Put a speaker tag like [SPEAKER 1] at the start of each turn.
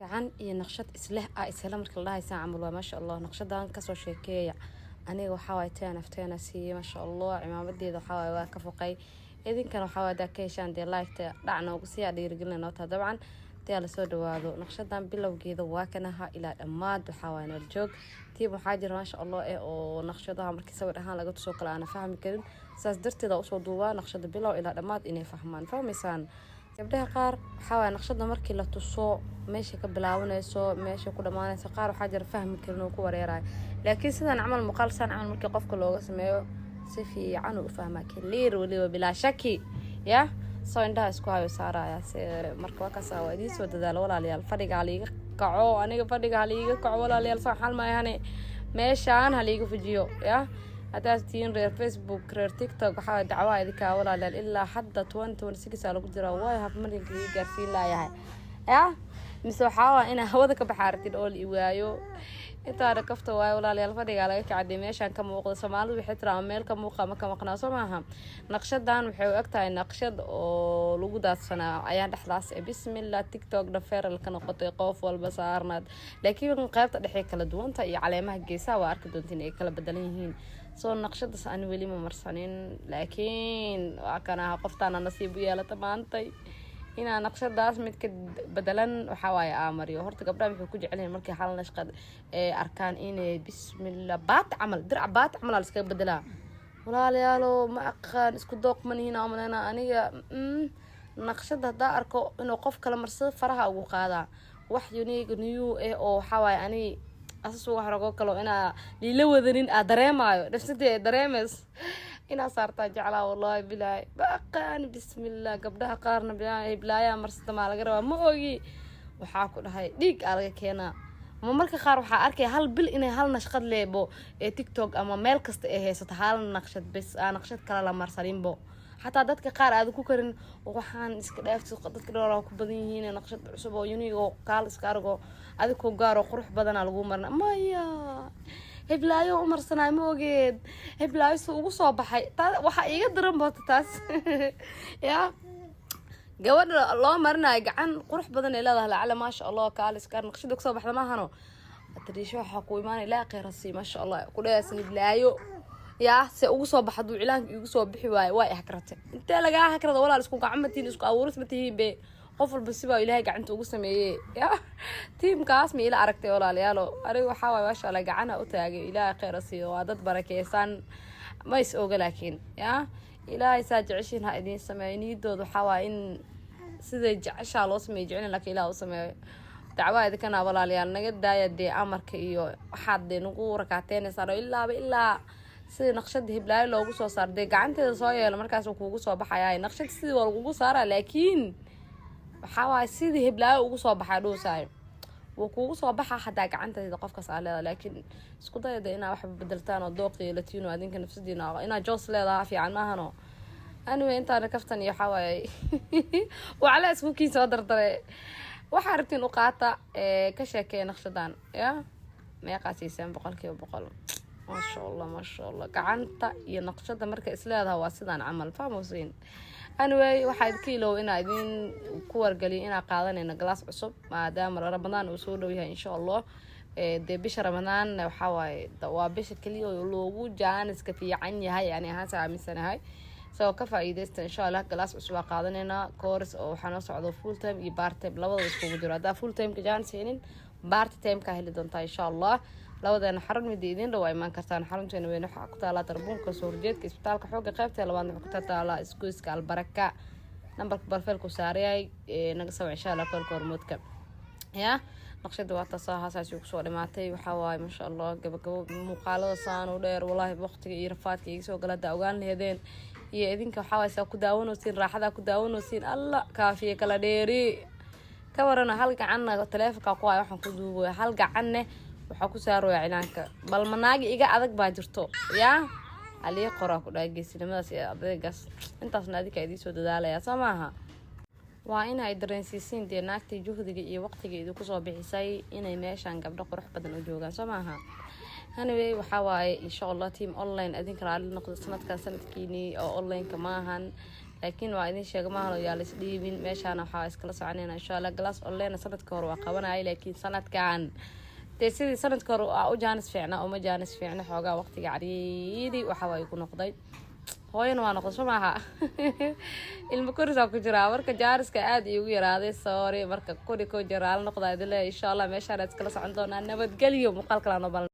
[SPEAKER 1] gacan iyo naqshad isleh isla marka la dhahay saacan waa masha Allah naqshadan ka soo sheekeeya aniga waxa way taan afteena si masha Allah cimaamadeeda waxa way waa ka foqay idinkana waxa way ka heshaan de like dhacna ugu sii dhiirigelina ta dabcan taa la soo dhawaado naqshadan bilowgeeda waa kanaha ila dhamaad waxa way nal joog tiib waxa jira masha Allah oo naqshadaha markii sawir ahaan laga tusoo kala ana fahmi karin saas darteeda u soo duubaa naqshada bilow ila dhamaad inay fahmaan fahmaysan gabdhaha qaar waxa way naqshada markii la tuso meesha ka bilaabanayso meesha ku dhamaanayso qaar waxa jira fahmi karin oo ku wareeray laakiin sidaan amal muqaal san amal markii qofka looga sameeyo si fiican u fahmaa kaliir waliba bila shaki ya soo indhaha isku hayo saaraya marka waa ka soo wadiis soo dadaalo walaalayaal fadhiga haliga kaco aniga fadhiga haliga kaco walaalayaal soo xal ma yahay meeshaan haliga fujiyo ya hadaas tiin reer Facebook reer TikTok waxa dacwaa idinka walaalayaal ilaa hadda 2026 lagu jira way hab markii la gaarsiin laayahay ya mise waxa ina hawada ka baxaartid oo li waayo inta kafta way walaalayaal fadhiga laga kacday meeshan ka muuqdo Soomaalidu waxay tiraan meel ka muuqa ma ka maqnaaso maaha naqshadan waxay u egtahay naqshad oo lagu daadsanaa ayaa dhaxlaas bismillah TikTok dhaferal ka noqotay qof walba saarnad laakiin qaybta dhexe kala duwanta iyo caleemaha geesaha waa arki doontiin ay kala bedelan yihiin soo naqshadaas aan weli ma marsanin laakiin waa kana qoftaana nasiib u yeelata maantay ina naqshadaas mid ka bedelan waxa way aamariyo horta gabdhaha waxay ku jecelyihiin markii hal nashqad arkaan inay bismillah baat amal dirc baat amal la iska bedelaa walaalayaalo ma aqaan isku dooq maniina amalana aniga naqshada hada arko inuu qof kala marsado faraha ugu qaada wax unique new oo waxa way ani asas ugu harago kale ina liila wadanin dareemayo nafsadee dareemes ina saarta jaclaa wallahi billahi baqaan bismillah gabdhaha qaarna bilaaya marsada ma laga rabaa ma oogi waxa ku dhahay dhiig alaga keena ma marka qaar waxa arkay hal bil inay hal nashqad leebo ee TikTok ama meel kasta ay haysato hal naqshad bas naqshad kala la marsarinbo hatta dadka qaar aad ku karin waxaan iska dhaafto dadka dhowr ku badan yihiin naqshad cusub oo unique oo kaal iska argo adiko gaaro qurux badan lagu marna maya heblaayo umarsanay ma ogeed heblaayo ugu soo baxay waxa iga daran boota taas ya gabadha loo marnay gacan qurux badan ee leedahay lacala ma sha Allah kaal iska naqshad ugu soo baxda ma hano tariisho waxa ku iimaan ilaa qeyrasi ma sha Allah ku dheeysan heblaayo ya se ugu soo baxdo ciilaanka igu soo bixi way hakrate inta laga hakrado walaal isku gacmatiin isku abuuris ma tihiin qof walba siba Ilaahay gacanta ugu sameeyay ya teamkaas ma ila aragtay walaalayaal ariga waxa way masha Allah gacana u taagay Ilaahay qeyrasiyo waa dad barakeysan ma is oga laakiin ya Ilaahay saajicin ha idin sameeyniidoodu waxa waa in sida jacasha loo sameeyay jicin laakiin Ilaahay u sameeyay dacwada kana walaalayaal naga daayay amarka iyo waxaad nagu rakaateynaysaa ilaa sida naqshada hiblaayo loogu soo saarday gacanteeda soo yeelo markaas uu kuugu soo baxayaa naqshad sidii waa lagu saaraa laakiin waxa waa sidii hiblaayo ugu soo baxay dhoosaay wuu kuugu soo baxaa hadaa gacanteeda qofka saaleeda laakiin isku dayada ina wax bedeltaan oo dooqii latino adinka nafsadiina ina joos leedahay fiican ma ahano anyway inta kaftan iyo waxa way wala isku kiin soo dardare waxa aragtiin u qaata ka sheekay naqshadan ya meeqaasiisan 100% ما شاء الله gacanta iyo naqshada marka isleedahay waa sidaan amal fahmoosiin anyway waxa kiilo ina idin ku wargaliyo ina qaadanayna glass cusub maadaama Ramadan uu soo dhow yahay insha Allah de bisha Ramadan waxa way waa bisha kaliya oo loogu jaaniska fiican yahay yani ahaan saamisanahay soo ka faa'iideysta insha Allah glass cusub qaadanayna course oo waxa noo socdo full time iyo part time labadaba isku jiro hada full time ka jaanisaynin part time ka heli doontaa insha Allah labadana xarun mid idin dhaw ay man kartaan xarunteena weyn waxa ku taala darbuunka soo horjeedka isbitaalka xooga qaybta labaad waxa ku taala iskuiska albaraka nambarka barfelku saarayay naga soo insha Allah kolka hormoodka ya naqshada waa tasaahaas ku soo dhimaatay waxa waay ma sha Allah gabagabo muuqaalada saan u dheer wallahi waqtiga iyo rafaadka iga soo galada ogaan leedeen iyo idinka waxa waay ku daawanaysiin raaxada ku daawanaysiin Allah kaafiye kala dheeri ka warana hal gacan telefoonka ku ay waxaan ku duubo hal gacanne waxa ku saaro ciilaanka bal manaagi iga adag baa jirto ya ali qora ku dhaageysinimadaas ee adeegas intaasna adika idin soo dadaalaya samaaha waa in ay dareensiisiin naagta juhdiga iyo waqtiga idin ku soo bixisay inay meeshan gabdho qurux badan u joogaan samaaha anyway waxa waaye insha Allah team online adinka raali noqdo sanadkiini oo online ka maahan laakiin waa idin sheega maahan oo yaa la isdhiibin meeshaana waxaa iskala soconayna insha allah glass online sanadka hore waa qabanayay laakiin sanadkan dee sidii sanadka hore u jaanis fiicna uma jaanis fiicna xoogaa waqtiga cariidi waxa way ku noqday hooyana waa noqdo maaha ilmo korisaa ku jiraa marka jaariska aad iigu yaraaday sorry marka kori ko jiraal noqdaa idin leeyahay insha allah meeshaan iskala socon doonaa nabadgelyo muuqaalkala noo